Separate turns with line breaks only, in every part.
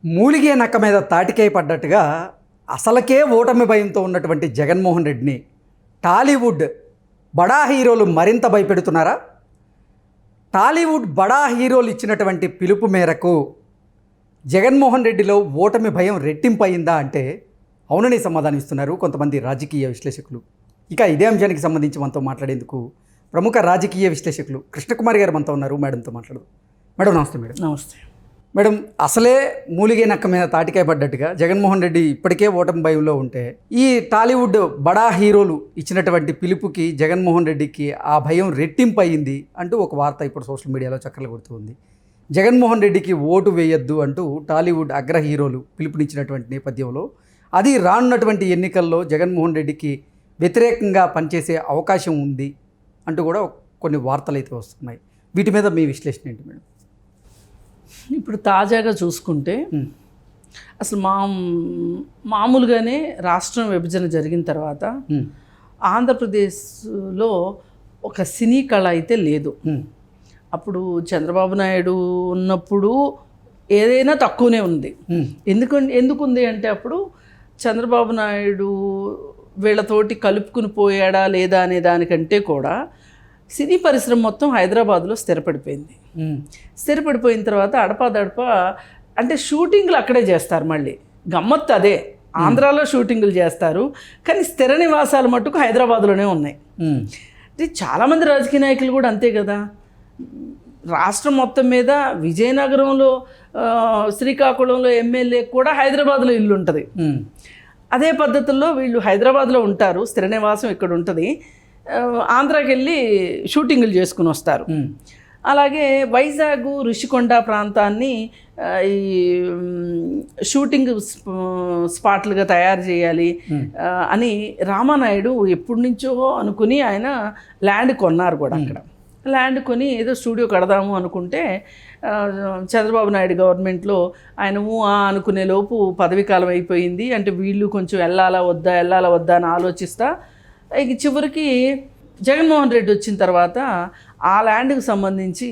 మూలిగే నక్క మీద తాటికాయ పడ్డట్టుగా అసలకే ఓటమి భయంతో ఉన్నటువంటి జగన్మోహన్ రెడ్డిని టాలీవుడ్ బడా హీరోలు మరింత భయపెడుతున్నారా? టాలీవుడ్ బడా హీరోలు ఇచ్చినటువంటి పిలుపు మేరకు జగన్మోహన్ రెడ్డిలో ఓటమి భయం రెట్టింపు అయిందా అంటే అవునని సమాధానం ఇస్తున్నారు కొంతమంది రాజకీయ విశ్లేషకులు. ఇక ఇదే అంశానికి సంబంధించి మనతో మాట్లాడేందుకు ప్రముఖ రాజకీయ విశ్లేషకులు కృష్ణకుమారి గారు మనతో ఉన్నారు. మేడంతో మాట్లాడదు. మేడం నమస్తే. మేడం
నమస్తే.
మేడం, అసలే మూలిగే నక్క మీద తాటికాయ పడ్డట్టుగా జగన్మోహన్ రెడ్డి ఇప్పటికే ఓటమి భయంలో ఉంటే ఈ టాలీవుడ్ బడా హీరోలు ఇచ్చినటువంటి పిలుపుకి జగన్మోహన్ రెడ్డికి ఆ భయం రెట్టింపు అయ్యింది అంటూ ఒక వార్త ఇప్పుడు సోషల్ మీడియాలో చక్కర్లు కొడుతుంది. జగన్మోహన్ రెడ్డికి ఓటు వేయొద్దు అంటూ టాలీవుడ్ అగ్ర హీరోలు పిలుపునిచ్చినటువంటి నేపథ్యంలో అది రానున్నటువంటి ఎన్నికల్లో జగన్మోహన్ రెడ్డికి వ్యతిరేకంగా పనిచేసే అవకాశం ఉంది అంటూ కూడా కొన్ని వార్తలు అయితే వస్తున్నాయి. వీటి మీద మీ విశ్లేషణ ఏంటి మేడం?
ఇప్పుడు తాజాగా చూసుకుంటే అసలు మామూలుగానే రాష్ట్రం విభజన జరిగిన తర్వాత ఆంధ్రప్రదేశ్లో ఒక సినీ కళ అయితే లేదు. అప్పుడు చంద్రబాబు నాయుడు ఉన్నప్పుడు ఏదైనా తక్కువనే ఉంది. ఎందుకుంది అంటే అప్పుడు చంద్రబాబు నాయుడు వీళ్ళతోటి కలుపుకుని పోయాడా లేదా అనే దానికంటే కూడా సినీ పరిశ్రమ మొత్తం హైదరాబాద్లో స్థిరపడిపోయింది. స్థిరపడిపోయిన తర్వాత అడపాదడప అంటే షూటింగ్లు అక్కడే చేస్తారు. మళ్ళీ గమ్మత్తు అదే, ఆంధ్రాలో షూటింగులు చేస్తారు కానీ స్థిర నివాసాలు మట్టుకు హైదరాబాద్లోనే ఉన్నాయి. అంటే చాలామంది రాజకీయ నాయకులు కూడా అంతే కదా. రాష్ట్రం మొత్తం మీద విజయనగరంలో శ్రీకాకుళంలో ఎమ్మెల్యే కూడా హైదరాబాద్లో ఇల్లు ఉంటుంది. అదే పద్ధతుల్లో వీళ్ళు హైదరాబాద్లో ఉంటారు, స్థిర నివాసం ఇక్కడ ఉంటుంది, ఆంధ్రాకి వెళ్ళి షూటింగులు చేసుకుని వస్తారు. అలాగే వైజాగ్ ఋషికొండ ప్రాంతాన్ని ఈ షూటింగ్ స్పాట్లుగా తయారు చేయాలి అని రామానాయుడు ఎప్పటి నుంచో అనుకుని ఆయన ల్యాండ్ కొన్నారు కూడా. అక్కడ ల్యాండ్ కొని ఏదో స్టూడియో కడదాము అనుకుంటే చంద్రబాబు నాయుడు గవర్నమెంట్లో ఆయన అనుకునే లోపు పదవీకాలం అయిపోయింది. అంటే వీళ్ళు కొంచెం వెళ్ళాలా వద్దా అని ఆలోచిస్తా ఇక చివరికి జగన్మోహన్ రెడ్డి వచ్చిన తర్వాత ఆ ల్యాండ్కి సంబంధించి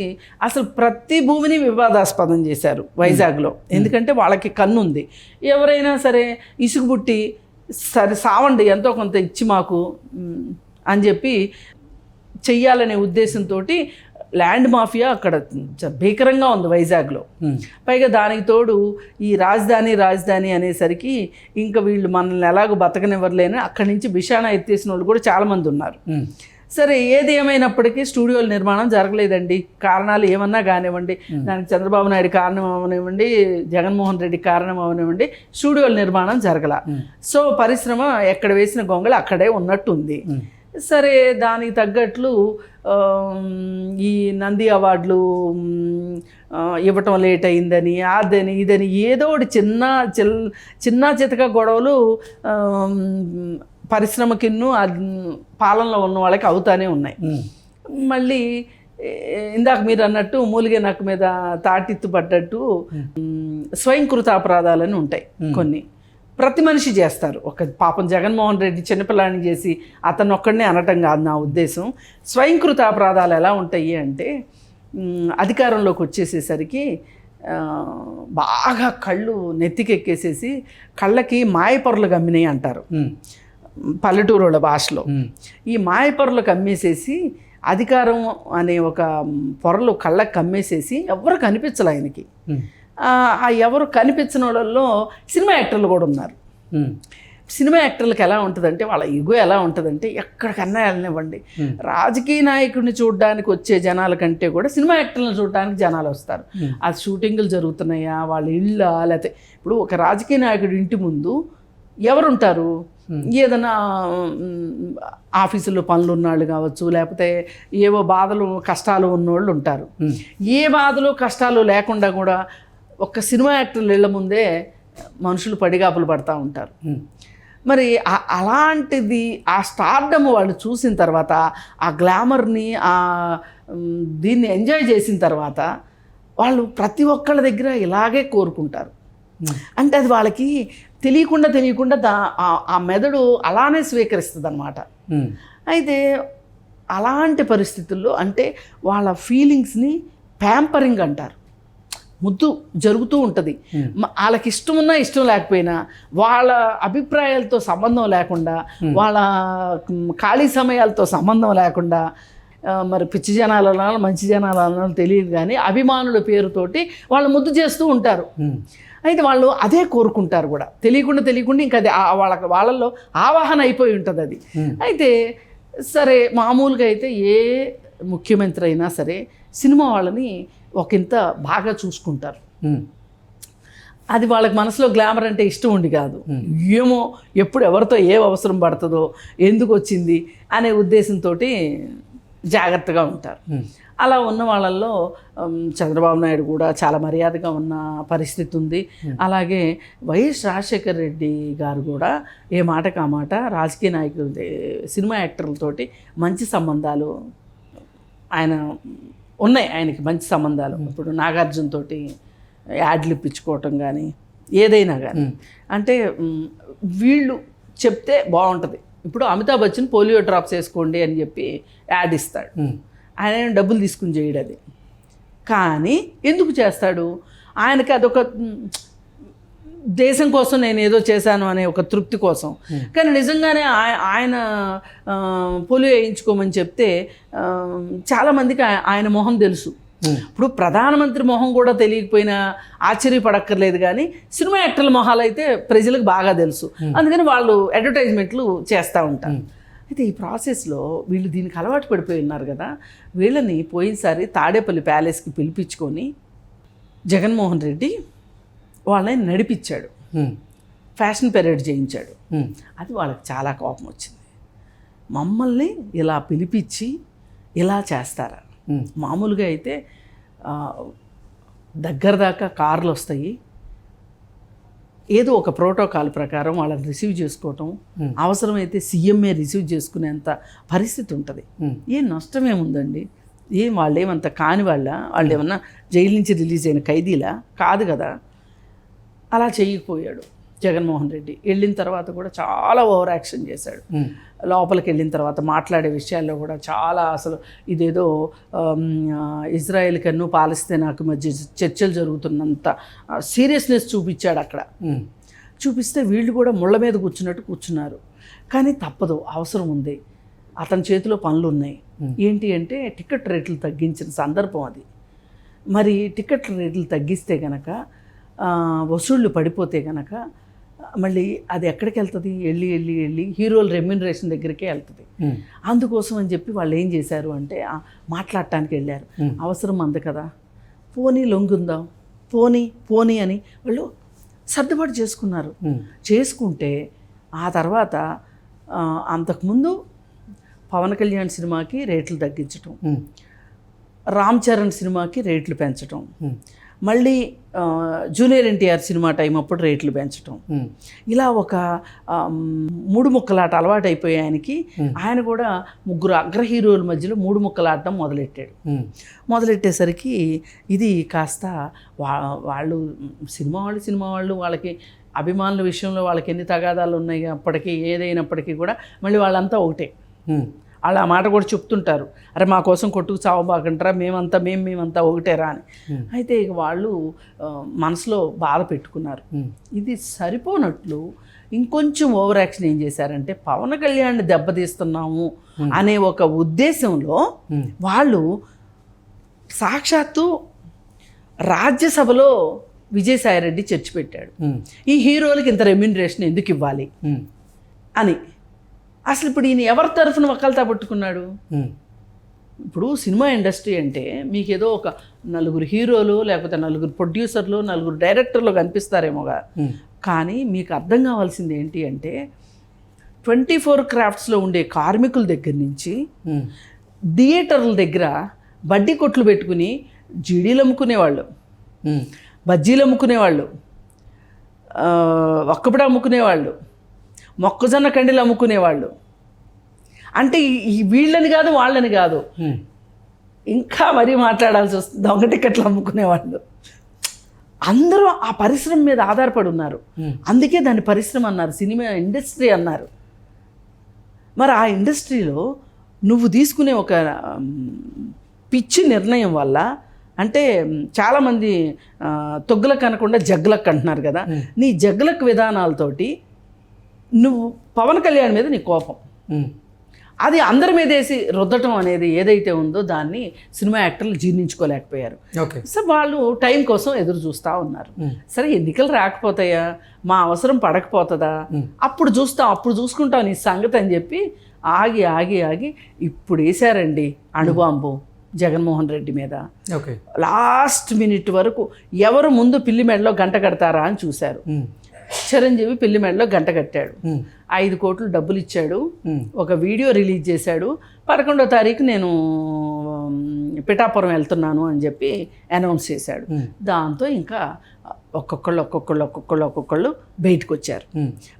అసలు ప్రతి భూమిని వివాదాస్పదం చేశారు వైజాగ్లో. ఎందుకంటే వాళ్ళకి కన్ను ఉంది. ఎవరైనా సరే ఇసుగుబుట్టి సరే సావండి ఎంతో కొంత ఇచ్చి మాకు అని చెప్పి చెయ్యాలనే ఉద్దేశంతో ల్యాండ్ మాఫియా అక్కడ భీకరంగా ఉంది వైజాగ్లో. పైగా దానికి తోడు ఈ రాజధాని అనేసరికి ఇంకా వీళ్ళు మనల్ని ఎలాగో బతకనివ్వలేని అక్కడి నుంచి బిషానా ఎత్తేసిన వాళ్ళు కూడా చాలామంది ఉన్నారు. సరే, ఏది ఏమైనప్పటికీ స్టూడియోల నిర్మాణం జరగలేదండి. కారణాలు ఏమన్నా కానివ్వండి, దానికి చంద్రబాబు నాయుడు కారణం అవనివ్వండి, జగన్మోహన్ రెడ్డి కారణం అవనివ్వండి, స్టూడియోల నిర్మాణం జరగల. సో పరిశ్రమ ఎక్కడ వేసిన గొంగళి అక్కడే ఉన్నట్టుంది. సరే, దానికి తగ్గట్లు ఈ నంది అవార్డులు ఇవ్వటం లేట్ అయిందని అదని ఇదని ఏదో ఒకటి చిన్న చితక గొడవలు పరిశ్రమకిన్ను పాలనలో ఉన్న వాళ్ళకి అవుతానే ఉన్నాయి. మళ్ళీ ఇందాక మీరు అన్నట్టు మూలిగే నక్క మీద తాటిత్తు పడ్డట్టు స్వయంకృత అపరాధాలని ఉంటాయి కొన్ని. ప్రతి మనిషి చేస్తారు. ఒక పాపం జగన్మోహన్ రెడ్డి చిన్నపిల్లాడిని చేసి అతను ఒక్కడనే అనటం కాదు నా ఉద్దేశం. స్వయంకృత అపరాధాలు ఎలా ఉంటాయి అంటే అధికారంలోకి వచ్చేసేసరికి బాగా కళ్ళు నెత్తికెక్కేసేసి కళ్ళకి మాయపొరలు కమ్మినాయి అంటారు పల్లెటూరుల భాషలో. ఈ మాయపొరలు కమ్మేసేసి అధికారం అనే ఒక పొరలు కళ్ళకి కమ్మేసేసి ఎవరు కనిపించలే ఆయనకి. ఆ ఎవరు కనిపించిన వాళ్ళల్లో సినిమా యాక్టర్లు కూడా ఉన్నారు. సినిమా యాక్టర్లకు ఎలా ఉంటుందంటే వాళ్ళ ఇగో ఎలా ఉంటుందంటే ఎక్కడికన్నా వెళ్ళనివ్వండి, రాజకీయ నాయకుడిని చూడడానికి వచ్చే జనాల కంటే కూడా సినిమా యాక్టర్లను చూడడానికి జనాలు వస్తారు. అది షూటింగులు జరుగుతున్నాయా, వాళ్ళ ఇళ్ళ, లేకపోతే ఇప్పుడు ఒక రాజకీయ నాయకుడి ఇంటి ముందు ఎవరుంటారు? ఏదైనా ఆఫీసుల్లో పనులు ఉన్నవాళ్ళు కావచ్చు, లేకపోతే ఏవో బాధలు కష్టాలు ఉన్నవాళ్ళు ఉంటారు. ఏ బాధలు కష్టాలు లేకుండా కూడా ఒక్క సినిమా యాక్టర్లు ఇళ్ళ ముందే మనుషులు పడిగాపులు పడతా ఉంటారు. మరి అలాంటిది ఆ స్టార్డమ్ వాళ్ళు చూసిన తర్వాత, ఆ గ్లామర్ని దీన్ని ఎంజాయ్ చేసిన తర్వాత వాళ్ళు ప్రతి ఒక్కళ్ళ దగ్గర ఇలాగే కోరుకుంటారు. అంటే అది వాళ్ళకి తెలియకుండా ఆ మెదడు అలానే స్వీకరిస్తుంది అన్నమాట. అయితే అలాంటి పరిస్థితుల్లో అంటే వాళ్ళ ఫీలింగ్స్ని ప్యాంపరింగ్ అంటారు. ముద్దు జరుగుతూ ఉంటుంది. వాళ్ళకి ఇష్టం ఉన్నా ఇష్టం లేకపోయినా, వాళ్ళ అభిప్రాయాలతో సంబంధం లేకుండా, వాళ్ళ ఖాళీ సమయాలతో సంబంధం లేకుండా, మరి పిచ్చి జనాలు అనాలి మంచి జనాలు అనాలి తెలియదు కానీ అభిమానుల పేరుతోటి వాళ్ళు ముద్దు చేస్తూ ఉంటారు. అయితే వాళ్ళు అదే కోరుకుంటారు కూడా, తెలియకుండా ఇంకా అది వాళ్ళల్లో ఆవాహన అయిపోయి ఉంటుంది అది. అయితే సరే, మామూలుగా అయితే ఏ ముఖ్యమంత్రి అయినా సరే సినిమా వాళ్ళని ఒకంత బాగా చూసుకుంటారు. అది వాళ్ళకి మనసులో గ్లామర్ అంటే ఇష్టం ఉండి కాదు, ఏమో ఎప్పుడు ఎవరితో ఏ అవసరం పడుతుందో, ఎందుకు వచ్చింది అనే ఉద్దేశంతో జాగ్రత్తగా ఉంటారు. అలా ఉన్న వాళ్ళల్లో చంద్రబాబు నాయుడు కూడా చాలా మర్యాదగా ఉన్న పరిస్థితి ఉంది. అలాగే వైఎస్ రాజశేఖర రెడ్డి గారు కూడా ఏ మాటకు ఆ మాట రాజకీయ నాయకులు, సినిమా యాక్టర్లతోటి మంచి సంబంధాలు ఆయన ఉన్నాయి. ఆయనకి మంచి సంబంధాలు. ఇప్పుడు నాగార్జున తోటి యాడ్లు ఇప్పించుకోవటం కానీ ఏదైనా కానీ, అంటే వీళ్ళు చెప్తే బాగుంటుంది. ఇప్పుడు అమితాబ్ బచ్చన్ పోలియో డ్రాప్స్ వేసుకోండి అని చెప్పి యాడ్ ఇస్తాడు, ఆయన డబ్బులు తీసుకుని చేయడు అది. కానీ ఎందుకు చేస్తాడు? ఆయనకి అదొక దేశం కోసం నేను ఏదో చేశాను అనే ఒక తృప్తి కోసం. కానీ నిజంగానే ఆయన పోలియో వేయించుకోమని చెప్తే చాలామందికి ఆయన మొహం తెలుసు. ఇప్పుడు ప్రధానమంత్రి మొహం కూడా తెలియకపోయినా ఆశ్చర్యపడక్కర్లేదు, కానీ సినిమా యాక్టర్ల మొహాలు అయితే ప్రజలకు బాగా తెలుసు. అందుకని వాళ్ళు అడ్వర్టైజ్మెంట్లు చేస్తూ ఉంటారు. అయితే ఈ ప్రాసెస్లో వీళ్ళు దీనికి అలవాటు పడిపోయి ఉన్నారు కదా, వీళ్ళని పోయినసారి తాడేపల్లి ప్యాలెస్కి పిలిపించుకొని జగన్మోహన్ రెడ్డి వాళ్ళని నడిపించాడు, ఫ్యాషన్ పెరేడ్ చేయించాడు. అది వాళ్ళకి చాలా కోపం వచ్చింది. మమ్మల్ని ఇలా పిలిపించి ఇలా చేస్తారా? మామూలుగా అయితే దగ్గర దాకా కార్లు వస్తాయి, ఏదో ఒక ప్రోటోకాల్ ప్రకారం వాళ్ళని రిసీవ్ చేసుకోవటం, అవసరమైతే సీఎంఏ రిసీవ్ చేసుకునేంత పరిస్థితి ఉంటుంది. ఏం నష్టమేముందండి? ఏం వాళ్ళు ఏమంత కాని వాళ్ళు ఏమన్నా జైలు నుంచి రిలీజ్ అయిన ఖైదీలా? కాదు కదా. అలా చేయకపోయాడు జగన్మోహన్ రెడ్డి. వెళ్ళిన తర్వాత కూడా చాలా ఓవర్ యాక్షన్ చేశాడు. లోపలికి వెళ్ళిన తర్వాత మాట్లాడే విషయాల్లో కూడా చాలా, అసలు ఇదేదో ఇజ్రాయెల్ కన్ను పాలస్తీనాకు మధ్య చర్చలు జరుగుతున్నంత సీరియస్నెస్ చూపించాడు అక్కడ. చూపిస్తే వీళ్ళు కూడా ముళ్ళ మీద కూర్చున్నారు. కానీ తప్పదు, అవసరం ఉంది, అతని చేతిలో పనులు ఉన్నాయి. ఏంటి అంటే టికెట్ రేట్లు తగ్గించిన సందర్భం అది. మరి టికెట్ రేట్లు తగ్గిస్తే కనుక, వసూళ్ళు పడిపోతే కనుక మళ్ళీ అది ఎక్కడికి వెళ్తుంది? వెళ్ళి హీరోల రెమ్యూనరేషన్ దగ్గరికే వెళ్తుంది. అందుకోసం అని చెప్పి వాళ్ళు ఏం చేశారు అంటే మాట్లాడటానికి వెళ్ళారు. అవసరం అంది కదా, పోనీ లొంగుందాం, పోనీ అని వాళ్ళు సర్దుబాటు చేసుకున్నారు. చేసుకుంటే ఆ తర్వాత అంతకుముందు పవన్ కళ్యాణ్ సినిమాకి రేట్లు తగ్గించటం, రామ్ చరణ్ సినిమాకి రేట్లు పెంచటం, మళ్ళీ జూనియర్ ఎన్టీఆర్ సినిమా టైం అప్పుడు రేట్లు పెంచటం, ఇలా ఒక 3 ముక్కలాట అలవాటు అయిపోయి ఆయనకి. ఆయన కూడా ముగ్గురు అగ్ర హీరోల మధ్యలో 3 ముక్కలాడటం మొదలెట్టేసరికి ఇది కాస్త వాళ్ళు సినిమా వాళ్ళు వాళ్ళకి అభిమానుల విషయంలో వాళ్ళకి ఎన్ని తగాదాలు ఉన్నాయి అప్పటికీ, ఏదైనప్పటికీ కూడా మళ్ళీ వాళ్ళంతా ఒకటే. వాళ్ళు ఆ మాట కూడా చెప్తుంటారు, అరే మా కోసం కొట్టుకు చావబాకంటారా, మేమంతా ఒకటేరా అని. అయితే ఇక వాళ్ళు మనసులో బాధ పెట్టుకున్నారు. ఇది సరిపోనట్లు ఇంకొంచెం ఓవర్ యాక్షన్ ఏం చేశారంటే, పవన్ కళ్యాణ్ని దెబ్బతీస్తున్నాము అనే ఒక ఉద్దేశంలో వాళ్ళు సాక్షాత్తు రాజ్యసభలో విజయసాయిరెడ్డి చర్చ పెట్టాడు, ఈ హీరోలకి ఇంత రెమ్యూనరేషన్ ఎందుకు ఇవ్వాలి అని. అసలు ఇప్పుడు ఈయన ఎవరి తరఫున వకాల్తా పట్టుకున్నాడు? ఇప్పుడు సినిమా ఇండస్ట్రీ అంటే మీకు ఏదో ఒక 4 హీరోలు, లేకపోతే 4 ప్రొడ్యూసర్లు, 4 డైరెక్టర్లు కనిపిస్తారేమోగా. కానీ మీకు అర్థం కావాల్సింది ఏంటి అంటే, 24 క్రాఫ్ట్స్లో ఉండే కార్మికుల దగ్గర నుంచి థియేటర్ల దగ్గర బడ్డీ కొట్లు పెట్టుకుని జీడీలు అమ్ముకునేవాళ్ళు, బజ్జీలు అమ్ముకునేవాళ్ళు, ఒక్కపడి అమ్ముకునేవాళ్ళు, మొక్కజొన్న కండీలు అమ్ముకునేవాళ్ళు. అంటే వీళ్ళని కాదు వాళ్ళని కాదు, ఇంకా మరీ మాట్లాడాల్సి వస్తుంది, దొంగ టికెట్లు అమ్ముకునేవాళ్ళు. అందరూ ఆ పరిశ్రమ మీద ఆధారపడి ఉన్నారు. అందుకే దాన్ని పరిశ్రమ అన్నారు, సినిమా ఇండస్ట్రీ అన్నారు. మరి ఆ ఇండస్ట్రీలో నువ్వు తీసుకునే ఒక పిచ్చి నిర్ణయం వల్ల అంటే చాలామంది తొగ్గులకు అనకుండా జగ్గులకు అంటున్నారు కదా, నీ జగ్గులకు విధానాలతోటి నువ్వు పవన్ కళ్యాణ్ మీద నీ కోపం, అది అందరి మీద వేసి రుద్దటం అనేది ఏదైతే ఉందో దాన్ని సినిమా యాక్టర్లు జీర్ణించుకోలేకపోయారు.
ఓకే.
సో వాళ్ళు టైం కోసం ఎదురు చూస్తూ ఉన్నారు. సరే ఎన్నికలు రాకపోతాయా, మా అవసరం పడకపోతుందా, అప్పుడు చూస్తాం, అప్పుడు చూసుకుంటాం నీ సంగతి అని చెప్పి ఆగి ఆగి ఆగి ఇప్పుడు వేశారండి అణుబాంబు జగన్మోహన్ రెడ్డి మీద.
ఓకే.
లాస్ట్ మినిట్ వరకు ఎవరు ముందు పిల్లి మెడలో గంట కడతారా అని చూశారు. చిరంజీవి పిల్లి మెడలో గంట కట్టాడు, 5 కోట్లు డబ్బులు ఇచ్చాడు, ఒక వీడియో రిలీజ్ చేశాడు, 11వ తారీఖు నేను పిఠాపురం వెళ్తున్నాను అని చెప్పి అనౌన్స్ చేశాడు. దాంతో ఇంకా ఒక్కొక్కళ్ళు బయటకు వచ్చారు.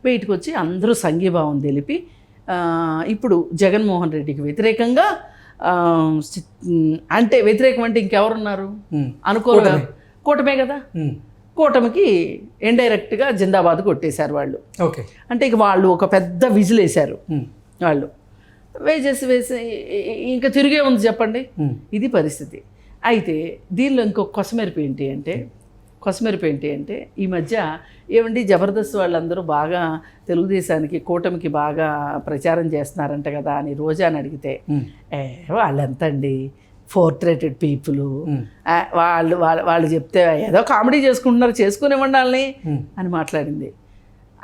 బయటకు వచ్చి అందరూ సంఘీభావం తెలిపి ఇప్పుడు జగన్మోహన్ రెడ్డికి వ్యతిరేకంగా అంటే వ్యతిరేకం అంటే ఇంకెవరున్నారు అనుకోరు, కూటమే కదా, కూటమికి ఇండైరెక్ట్గా జిందాబాద్ కొట్టేశారు వాళ్ళు.
ఓకే.
అంటే ఇక వాళ్ళు ఒక పెద్ద విజిల్ వేశారు. వాళ్ళు వేసి ఇంకా తిరిగే ఉంది చెప్పండి, ఇది పరిస్థితి. అయితే దీనిలో ఇంకొక కొసమెరుపు ఏంటి అంటే ఈ మధ్య ఏమండి జబర్దస్త్ వాళ్ళందరూ బాగా తెలుగుదేశానికి కూటమికి బాగా ప్రచారం చేస్తున్నారంట కదా అని రోజాని అడిగితే వాళ్ళెంత అండి, 4th rated పీపుల్, వాళ్ళు చెప్తే ఏదో కామెడీ చేసుకుంటున్నారు, చేసుకునేవ్వండి వాళ్ళని అని మాట్లాడింది.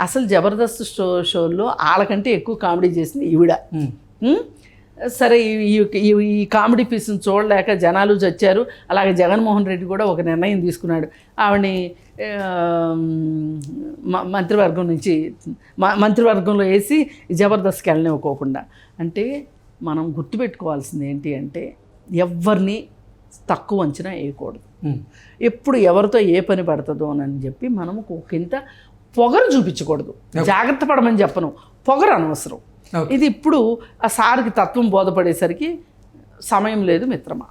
అసలు జబర్దస్త్ షోల్లో వాళ్ళకంటే ఎక్కువ కామెడీ చేసింది ఈవిడ. సరే ఈ కామెడీ పీస్ని చూడలేక జనాలు చచ్చారు. అలాగే జగన్మోహన్ రెడ్డి కూడా ఒక నిర్ణయం తీసుకున్నాడు, ఆవిడని మంత్రివర్గంలో వేసి జబర్దస్త్కి వెళ్ళనివ్వకోకుండా. అంటే మనం గుర్తుపెట్టుకోవాల్సింది ఏంటి అంటే ఎవరిని తక్కువ అంచనా వేయకూడదు. ఎప్పుడు ఎవరితో ఏ పని పడుతుందో అని చెప్పి మనము ఒకంత పొగరు చూపించకూడదు. జాగ్రత్త పడమని చెప్పను, పొగరు అనవసరం. ఇది ఇప్పుడు ఆ సార్కి తత్వం బోధపడేసరికి సమయం లేదు మిత్రమా.